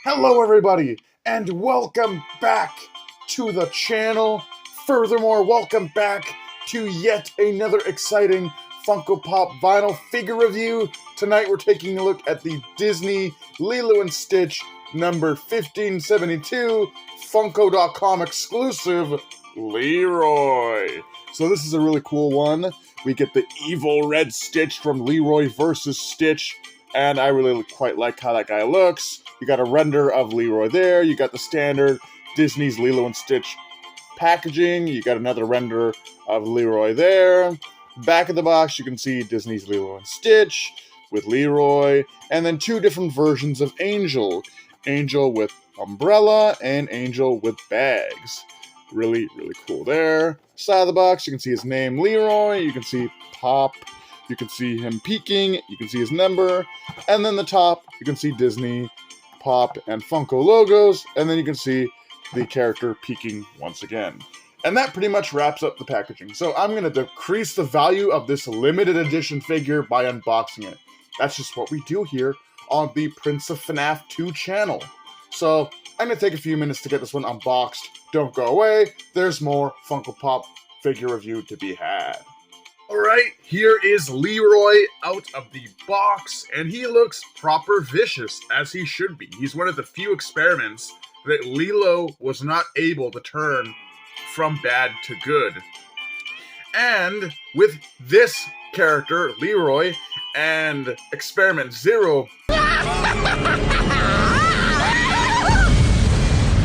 Hello everybody, and welcome back to the channel. Furthermore, welcome back to yet another exciting Funko Pop vinyl figure review. Tonight we're taking a look at the Disney Lilo & Stitch number 1572 Funko.com exclusive Leroy. So this is a really cool one. We get the evil red Stitch from Leroy versus Stitch, and I really quite like how that guy looks. You got a render of Leroy there. You got the standard Disney's Lilo & Stitch packaging. You got another render of Leroy there. Back of the box, you can see Disney's Lilo & Stitch with Leroy, and then two different versions of Angel. Angel with umbrella and Angel with bags. Really, really cool there. Side of the box, you can see his name, Leroy. You can see Pop. You can see him peeking. You can see his number. And then the top, you can see Disney, Pop, and Funko logos. And then you can see the character peeking once again. And that pretty much wraps up the packaging. So I'm going to decrease the value of this limited edition figure by unboxing it. That's just what we do here on the Prince of FNAF 2 channel. So I'm going to take a few minutes to get this one unboxed. Don't go away. There's more Funko Pop figure review to be had. Alright, here is Leroy out of the box, and he looks proper vicious, as he should be. He's one of the few experiments that Lilo was not able to turn from bad to good. And with this character, Leroy, and Experiment Zero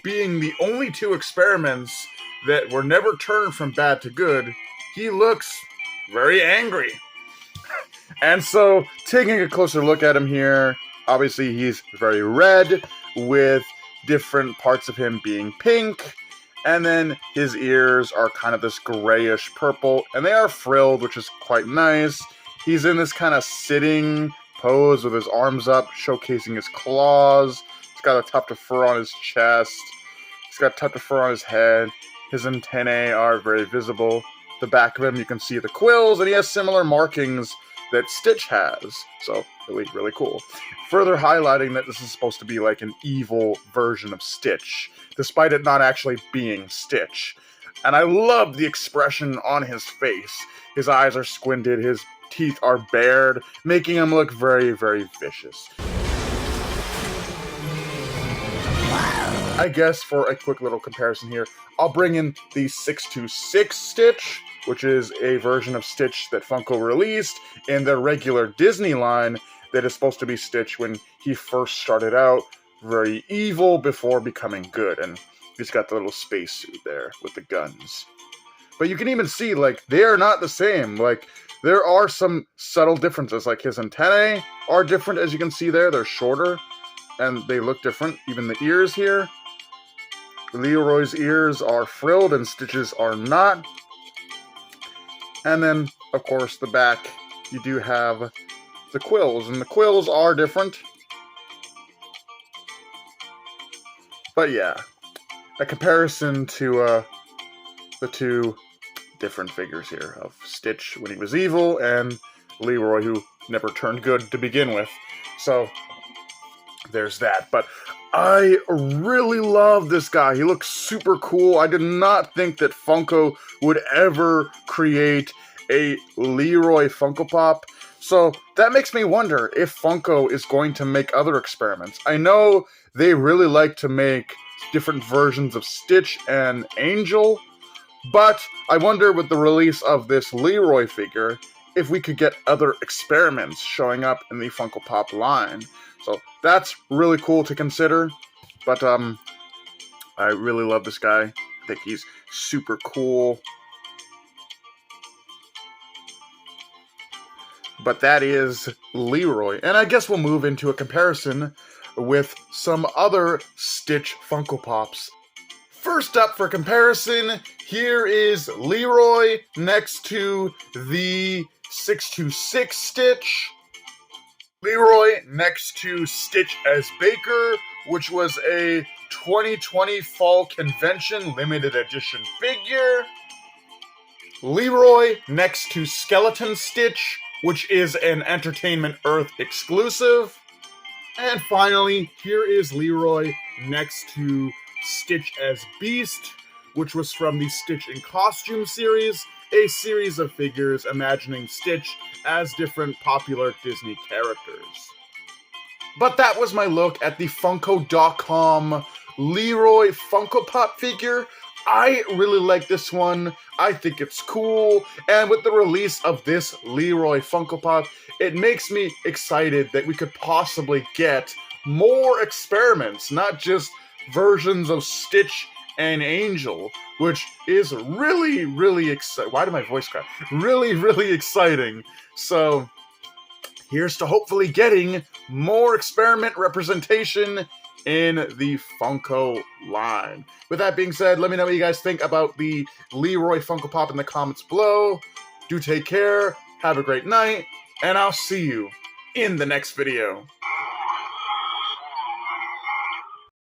being the only two experiments that were never turned from bad to good, he looks very angry. And so, taking a closer look at him here, obviously he's very red, with different parts of him being pink, and then his ears are kind of this grayish purple, and they are frilled, which is quite nice. He's in this kind of sitting pose with his arms up, showcasing his claws. He's got a tuft of fur on his chest. He's got a tuft of fur on his head. His antennae are very visible. The back of him, you can see the quills, and he has similar markings that Stitch has. So, really, really cool. Further highlighting that this is supposed to be like an evil version of Stitch, despite it not actually being Stitch. And I love the expression on his face. His eyes are squinted, his teeth are bared, making him look very, very vicious. I guess for a quick little comparison here, I'll bring in the 626 Stitch, which is a version of Stitch that Funko released in their regular Disney line that is supposed to be Stitch when he first started out, very evil before becoming good, and he's got the little spacesuit there with the guns. But you can even see, like, they are not the same. Like, there are some subtle differences, like his antennae are different, as you can see there. They're shorter, and they look different. Even the ears here. Leroy's ears are frilled and Stitch's are not. And then, of course, the back, you do have the quills, and the quills are different. But yeah, a comparison to the two different figures here of Stitch when he was evil and Leroy who never turned good to begin with. So there's that. But I really love this guy. He looks super cool. I did not think that Funko would ever create a Leroy Funko Pop. So that makes me wonder if Funko is going to make other experiments. I know they really like to make different versions of Stitch and Angel, but I wonder with the release of this Leroy figure if we could get other experiments showing up in the Funko Pop line. So that's really cool to consider, but I really love this guy. I think he's super cool. But that is Leroy, and I guess we'll move into a comparison with some other Stitch Funko Pops. First up for comparison, here is Leroy next to the 626 Stitch. Leroy next to Stitch as Baker, which was a 2020 Fall Convention limited edition figure. Leroy next to Skeleton Stitch, which is an Entertainment Earth exclusive. And finally, here is Leroy next to Stitch as Beast, which was from the Stitch in Costume series, a series of figures imagining Stitch as different popular Disney characters. But that was my look at the Funko.com Leroy Funko Pop figure. I really like this one. I think it's cool. And with the release of this Leroy Funko Pop, it makes me excited that we could possibly get more experiments, not just versions of Stitch and Angel, which is really, really exciting. Why did my voice crack? Really, really exciting. So here's to hopefully getting more experiment representation in the Funko line. With that being said, let me know what you guys think about the Leroy Funko Pop in the comments below. Do take care, have a great night, and I'll see you in the next video.